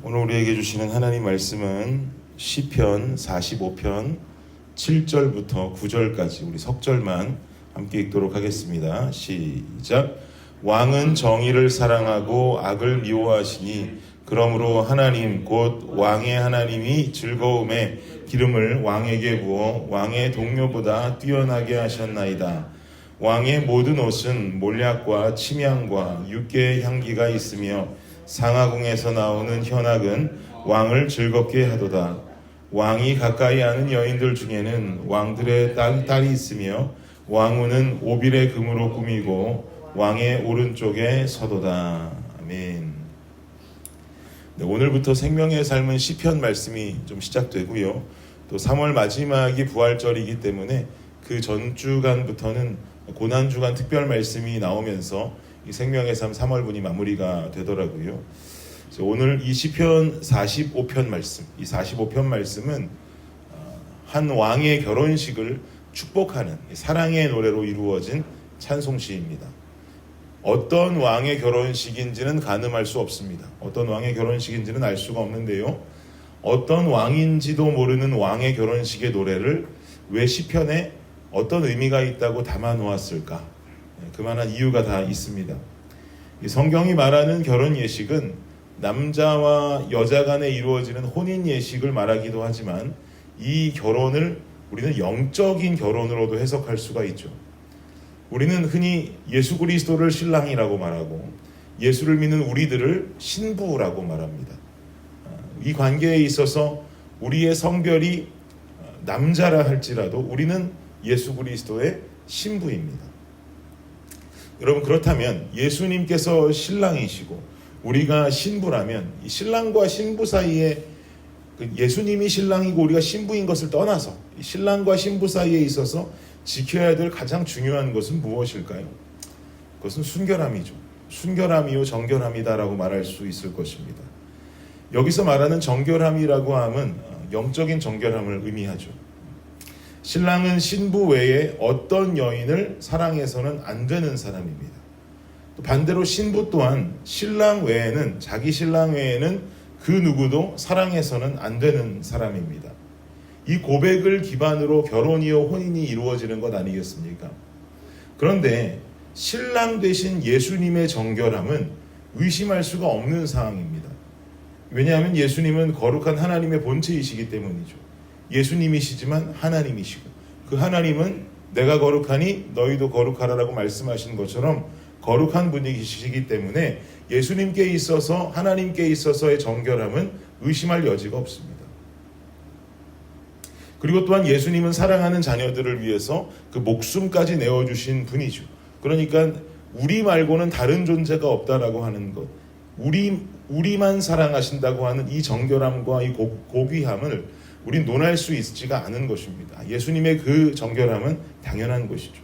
오늘 우리에게 주시는 하나님 말씀은 시편 45편 7절부터 9절까지 우리 석절만 함께 읽도록 하겠습니다. 시작. 왕은 정의를 사랑하고 악을 미워하시니 그러므로 하나님 곧 왕의 하나님이 즐거움에 기름을 왕에게 부어 왕의 동료보다 뛰어나게 하셨나이다. 왕의 모든 옷은 몰약과 침향과 육개의 향기가 있으며 상하궁에서 나오는 현악은 왕을 즐겁게 하도다. 왕이 가까이 하는 여인들 중에는 왕들의 딸이 있으며 왕후는 오빌의 금으로 꾸미고 왕의 오른쪽에 서도다. 아멘. 네, 오늘부터 생명의 삶은 시편 말씀이 좀 시작되고요. 또 3월 마지막이 부활절이기 때문에 그 전주간부터는 고난주간 특별 말씀이 나오면서 이 생명의 삶 3월분이 마무리가 되더라고요. 그래서 오늘 이 시편 45편 말씀, 이 45편 말씀은 한 왕의 결혼식을 축복하는 사랑의 노래로 이루어진 찬송시입니다. 어떤 왕의 결혼식인지는 가늠할 수 없습니다. 어떤 왕의 결혼식인지는 알 수가 없는데요. 어떤 왕인지도 모르는 왕의 결혼식의 노래를 왜 시편에 어떤 의미가 있다고 담아 놓았을까? 그만한 이유가 다 있습니다. 이 성경이 말하는 결혼 예식은 남자와 여자 간에 이루어지는 혼인 예식을 말하기도 하지만 이 결혼을 우리는 영적인 결혼으로도 해석할 수가 있죠. 우리는 흔히 예수 그리스도를 신랑이라고 말하고 예수를 믿는 우리들을 신부라고 말합니다. 이 관계에 있어서 우리의 성별이 남자라 할지라도 우리는 예수 그리스도의 신부입니다. 여러분, 그렇다면 예수님께서 신랑이시고 우리가 신부라면 이 신랑과 신부 사이에 예수님이 신랑이고 우리가 신부인 것을 떠나서 이 신랑과 신부 사이에 있어서 지켜야 될 가장 중요한 것은 무엇일까요? 그것은 순결함이죠. 순결함이요 정결함이다라고 말할 수 있을 것입니다. 여기서 말하는 정결함이라고 함은 영적인 정결함을 의미하죠. 신랑은 신부 외에 어떤 여인을 사랑해서는 안 되는 사람입니다. 또 반대로 신부 또한 신랑 외에는 자기 신랑 외에는 그 누구도 사랑해서는 안 되는 사람입니다. 이 고백을 기반으로 결혼이요 혼인이 이루어지는 것 아니겠습니까? 그런데 신랑 되신 예수님의 정결함은 의심할 수가 없는 상황입니다. 왜냐하면 예수님은 거룩한 하나님의 본체이시기 때문이죠. 예수님이시지만 하나님이시고 그 하나님은 내가 거룩하니 너희도 거룩하라라고 말씀하신 것처럼 거룩한 분이시기 때문에 예수님께 있어서 하나님께 있어서의 정결함은 의심할 여지가 없습니다. 그리고 또한 예수님은 사랑하는 자녀들을 위해서 그 목숨까지 내어주신 분이죠. 그러니까 우리 말고는 다른 존재가 없다라고 하는 것, 우리만 사랑하신다고 하는 이 정결함과 이 고귀함을 우린 논할 수 있지가 않은 것입니다. 예수님의 그 정결함은 당연한 것이죠.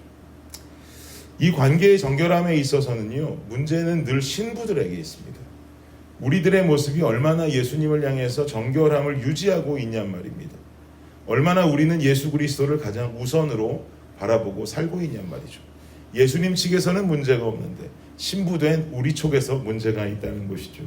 이 관계의 정결함에 있어서는요, 문제는 늘 신부들에게 있습니다. 우리들의 모습이 얼마나 예수님을 향해서 정결함을 유지하고 있냔 말입니다. 얼마나 우리는 예수 그리스도를 가장 우선으로 바라보고 살고 있냔 말이죠. 예수님 측에서는 문제가 없는데 신부된 우리 쪽에서 문제가 있다는 것이죠.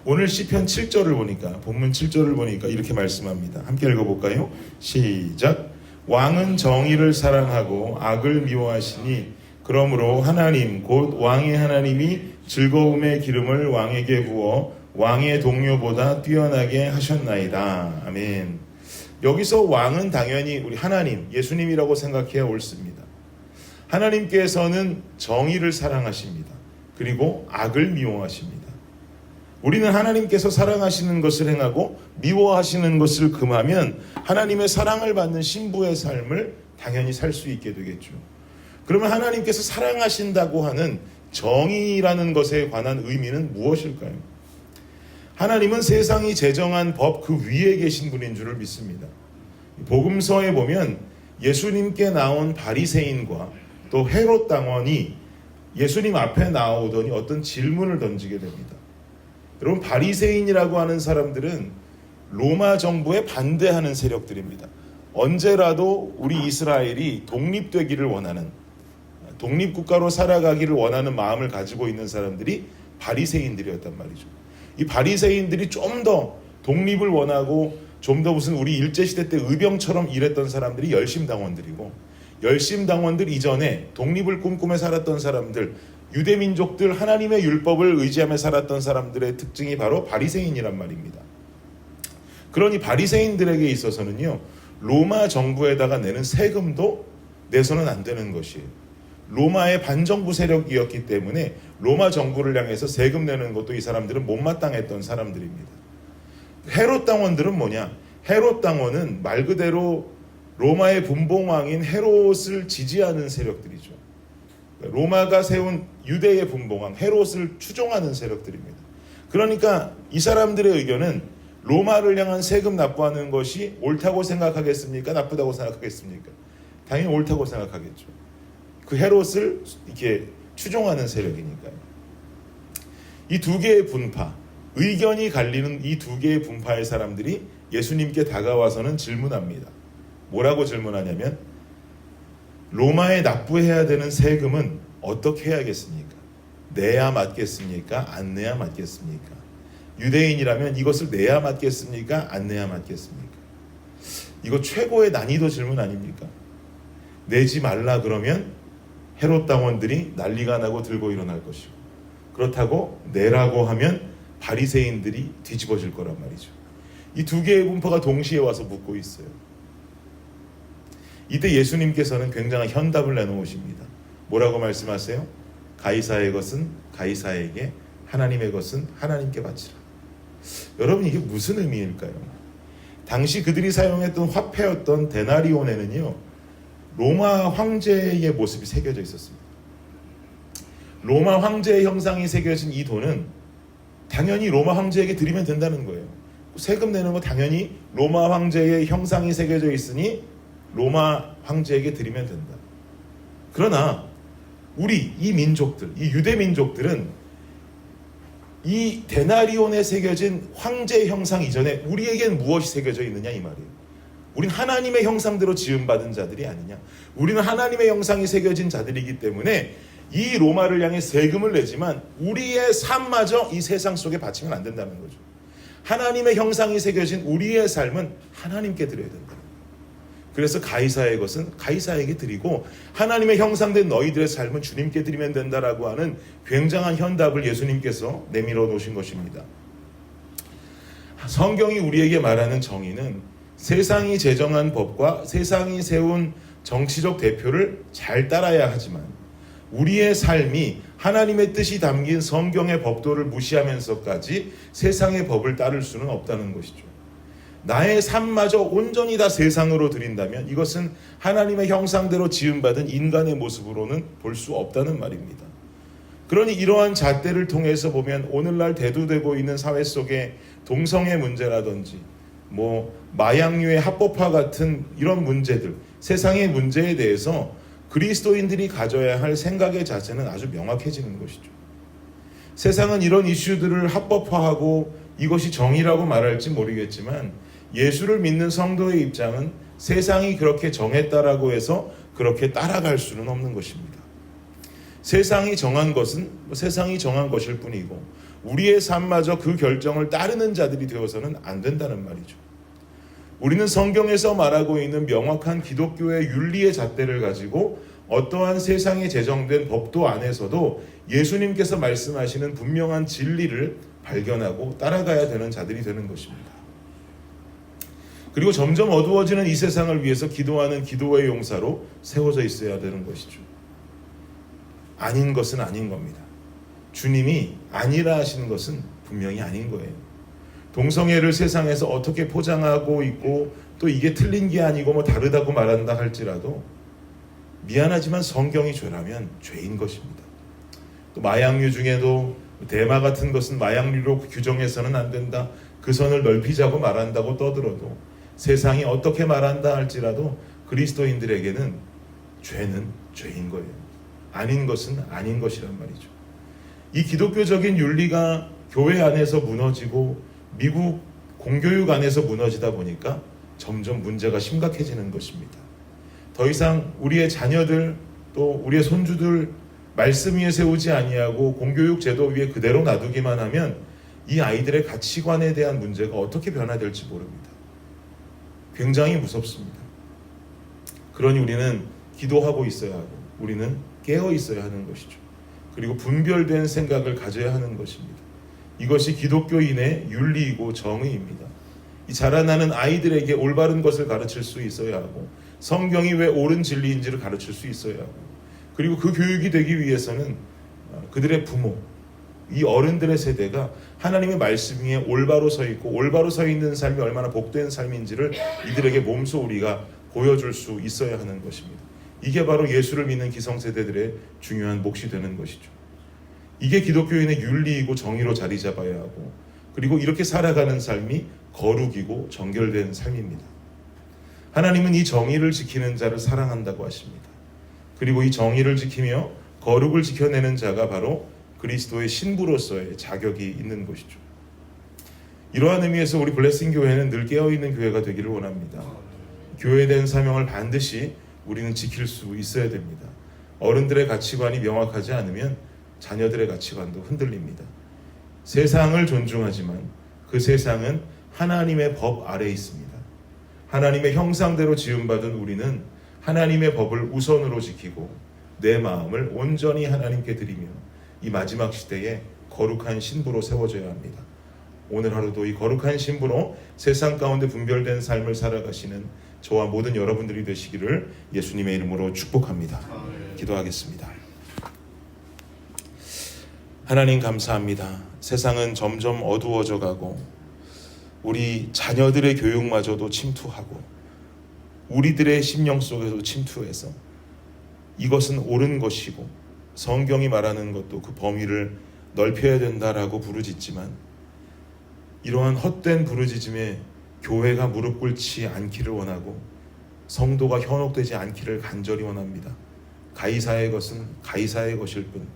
오늘 시편 7절을 보니까 본문 7절을 보니까 이렇게 말씀합니다. 함께 읽어볼까요? 시작. 왕은 정의를 사랑하고 악을 미워하시니 그러므로 하나님 곧 왕의 하나님이 즐거움의 기름을 왕에게 부어 왕의 동료보다 뛰어나게 하셨나이다. 아멘. 여기서 왕은 당연히 우리 하나님, 예수님이라고 생각해야 옳습니다. 하나님께서는 정의를 사랑하십니다. 그리고 악을 미워하십니다. 우리는 하나님께서 사랑하시는 것을 행하고 미워하시는 것을 금하면 하나님의 사랑을 받는 신부의 삶을 당연히 살 수 있게 되겠죠. 그러면 하나님께서 사랑하신다고 하는 정의라는 것에 관한 의미는 무엇일까요? 하나님은 세상이 제정한 법 그 위에 계신 분인 줄을 믿습니다. 복음서에 보면 예수님께 나온 바리새인과 또 헤롯 당원이 예수님 앞에 나오더니 어떤 질문을 던지게 됩니다. 여러분, 바리새인이라고 하는 사람들은 로마 정부에 반대하는 세력들입니다. 언제라도 우리 이스라엘이 독립되기를 원하는, 독립국가로 살아가기를 원하는 마음을 가지고 있는 사람들이 바리새인들이었단 말이죠. 이 바리새인들이 좀 더 독립을 원하고 좀 더 무슨 우리 일제시대 때 의병처럼 일했던 사람들이 열심당원들이고, 열심당원들 이전에 독립을 꿈꾸며 살았던 사람들, 유대민족들, 하나님의 율법을 의지하며 살았던 사람들의 특징이 바로 바리새인이란 말입니다. 그러니 바리새인들에게 있어서는요, 로마 정부에다가 내는 세금도 내서는 안 되는 것이에요. 로마의 반정부 세력이었기 때문에 로마 정부를 향해서 세금 내는 것도 이 사람들은 못마땅했던 사람들입니다. 헤롯 당원들은 뭐냐? 헤롯 당원은 말 그대로 로마의 분봉왕인 헤롯을 지지하는 세력들이죠. 로마가 세운 유대의 분봉왕 헤롯을 추종하는 세력들입니다. 그러니까 이 사람들의 의견은 로마를 향한 세금 납부하는 것이 옳다고 생각하겠습니까? 나쁘다고 생각하겠습니까? 당연히 옳다고 생각하겠죠. 그 헤롯을 이렇게 추종하는 세력이니까요. 이 두 개의 분파, 의견이 갈리는 이 두 개의 분파의 사람들이 예수님께 다가와서는 질문합니다. 뭐라고 질문하냐면, 로마에 납부해야 되는 세금은 어떻게 해야겠습니까? 내야 맞겠습니까? 안 내야 맞겠습니까? 유대인이라면 이것을 내야 맞겠습니까? 안 내야 맞겠습니까? 이거 최고의 난이도 질문 아닙니까? 내지 말라 그러면 헤롯 당원들이 난리가 나고 들고 일어날 것이고, 그렇다고 내라고 하면 바리새인들이 뒤집어질 거란 말이죠. 이 두 개의 분파가 동시에 와서 묻고 있어요. 이때 예수님께서는 굉장한 현답을 내놓으십니다. 뭐라고 말씀하세요? 가이사의 것은 가이사에게, 하나님의 것은 하나님께 바치라. 여러분, 이게 무슨 의미일까요? 당시 그들이 사용했던 화폐였던 데나리온에는요, 로마 황제의 모습이 새겨져 있었습니다. 로마 황제의 형상이 새겨진 이 돈은 당연히 로마 황제에게 드리면 된다는 거예요. 세금 내는 거 당연히 로마 황제의 형상이 새겨져 있으니 로마 황제에게 드리면 된다. 그러나 우리 이 민족들, 이 유대 민족들은 이 데나리온에 새겨진 황제 형상 이전에 우리에겐 무엇이 새겨져 있느냐 이 말이에요. 우린 하나님의 형상대로 지음받은 자들이 아니냐. 우리는 하나님의 형상이 새겨진 자들이기 때문에 이 로마를 향해 세금을 내지만 우리의 삶마저 이 세상 속에 바치면 안 된다는 거죠. 하나님의 형상이 새겨진 우리의 삶은 하나님께 드려야 된다. 그래서 가이사의 것은 가이사에게 드리고 하나님의 형상된 너희들의 삶은 주님께 드리면 된다라고 하는 굉장한 현답을 예수님께서 내밀어 놓으신 것입니다. 성경이 우리에게 말하는 정의는 세상이 제정한 법과 세상이 세운 정치적 대표를 잘 따라야 하지만 우리의 삶이 하나님의 뜻이 담긴 성경의 법도를 무시하면서까지 세상의 법을 따를 수는 없다는 것이죠. 나의 삶마저 온전히 다 세상으로 드린다면 이것은 하나님의 형상대로 지음받은 인간의 모습으로는 볼 수 없다는 말입니다. 그러니 이러한 잣대를 통해서 보면 오늘날 대두되고 있는 사회 속에 동성애 문제라든지 마약류의 합법화 같은 이런 문제들, 세상의 문제에 대해서 그리스도인들이 가져야 할 생각의 자세는 아주 명확해지는 것이죠. 세상은 이런 이슈들을 합법화하고 이것이 정의라고 말할지 모르겠지만 예수를 믿는 성도의 입장은 세상이 그렇게 정했다라고 해서 그렇게 따라갈 수는 없는 것입니다. 세상이 정한 것은 세상이 정한 것일 뿐이고 우리의 삶마저 그 결정을 따르는 자들이 되어서는 안 된다는 말이죠. 우리는 성경에서 말하고 있는 명확한 기독교의 윤리의 잣대를 가지고 어떠한 세상에 제정된 법도 안에서도 예수님께서 말씀하시는 분명한 진리를 발견하고 따라가야 되는 자들이 되는 것입니다. 그리고 점점 어두워지는 이 세상을 위해서 기도하는 기도의 용사로 세워져 있어야 되는 것이죠. 아닌 것은 아닌 겁니다. 주님이 아니라 하시는 것은 분명히 아닌 거예요. 동성애를 세상에서 어떻게 포장하고 있고 또 이게 틀린 게 아니고 다르다고 말한다 할지라도 미안하지만 성경이 죄라면 죄인 것입니다. 또 마약류 중에도 대마 같은 것은 마약류로 규정해서는 안 된다. 그 선을 넓히자고 말한다고 떠들어도 세상이 어떻게 말한다 할지라도 그리스도인들에게는 죄는 죄인 거예요. 아닌 것은 아닌 것이란 말이죠. 이 기독교적인 윤리가 교회 안에서 무너지고 미국 공교육 안에서 무너지다 보니까 점점 문제가 심각해지는 것입니다. 더 이상 우리의 자녀들 또 우리의 손주들 말씀 위에 세우지 아니하고 공교육 제도 위에 그대로 놔두기만 하면 이 아이들의 가치관에 대한 문제가 어떻게 변화될지 모릅니다. 굉장히 무섭습니다. 그러니 우리는 기도하고 있어야 하고 우리는 깨어 있어야 하는 것이죠. 그리고 분별된 생각을 가져야 하는 것입니다. 이것이 기독교인의 윤리이고 정의입니다. 이 자라나는 아이들에게 올바른 것을 가르칠 수 있어야 하고 성경이 왜 옳은 진리인지를 가르칠 수 있어야 하고 그리고 그 교육이 되기 위해서는 그들의 부모, 이 어른들의 세대가 하나님의 말씀 위에 올바로 서 있고 올바로 서 있는 삶이 얼마나 복된 삶인지를 이들에게 몸소 우리가 보여줄 수 있어야 하는 것입니다. 이게 바로 예수를 믿는 기성세대들의 중요한 몫이 되는 것이죠. 이게 기독교인의 윤리이고 정의로 자리 잡아야 하고 그리고 이렇게 살아가는 삶이 거룩이고 정결된 삶입니다. 하나님은 이 정의를 지키는 자를 사랑한다고 하십니다. 그리고 이 정의를 지키며 거룩을 지켜내는 자가 바로 그리스도의 신부로서의 자격이 있는 것이죠. 이러한 의미에서 우리 블레싱 교회는 늘 깨어있는 교회가 되기를 원합니다. 교회에 대한 사명을 반드시 우리는 지킬 수 있어야 됩니다. 어른들의 가치관이 명확하지 않으면 자녀들의 가치관도 흔들립니다. 세상을 존중하지만 그 세상은 하나님의 법 아래에 있습니다. 하나님의 형상대로 지음받은 우리는 하나님의 법을 우선으로 지키고 내 마음을 온전히 하나님께 드리며 이 마지막 시대에 거룩한 신부로 세워져야 합니다. 오늘 하루도 이 거룩한 신부로 세상 가운데 분별된 삶을 살아가시는 저와 모든 여러분들이 되시기를 예수님의 이름으로 축복합니다. 기도하겠습니다. 하나님 감사합니다. 세상은 점점 어두워져 가고 우리 자녀들의 교육마저도 침투하고 우리들의 심령 속에도 침투해서 이것은 옳은 것이고 성경이 말하는 것도 그 범위를 넓혀야 된다라고 부르짖지만 이러한 헛된 부르짖음에 교회가 무릎 꿇지 않기를 원하고 성도가 현혹되지 않기를 간절히 원합니다. 가이사의 것은 가이사의 것일 뿐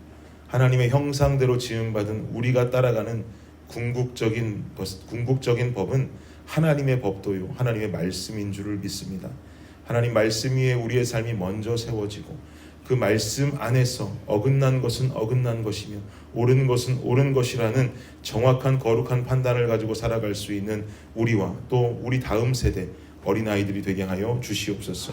하나님의 형상대로 지음받은 우리가 따라가는 궁극적인 법은 하나님의 법도요 하나님의 말씀인 줄을 믿습니다. 하나님 말씀 위에 우리의 삶이 먼저 세워지고 그 말씀 안에서 어긋난 것은 어긋난 것이며 옳은 것은 옳은 것이라는 정확한 거룩한 판단을 가지고 살아갈 수 있는 우리와 또 우리 다음 세대 어린아이들이 되게 하여 주시옵소서.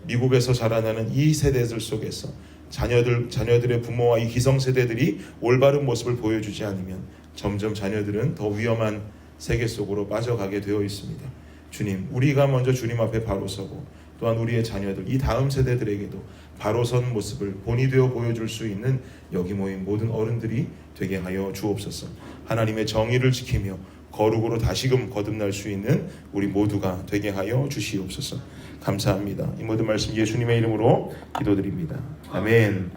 미국에서 자라나는 이 세대들 속에서 자녀들의 부모와 이 기성세대들이 올바른 모습을 보여주지 않으면 점점 자녀들은 더 위험한 세계 속으로 빠져가게 되어 있습니다. 주님, 우리가 먼저 주님 앞에 바로 서고 또한 우리의 자녀들, 이 다음 세대들에게도 바로 선 모습을 본이 되어 보여줄 수 있는 여기 모인 모든 어른들이 되게 하여 주옵소서. 하나님의 정의를 지키며 거룩으로 다시금 거듭날 수 있는 우리 모두가 되게 하여 주시옵소서. 감사합니다. 이 모든 말씀 예수님의 이름으로 기도드립니다. 아멘.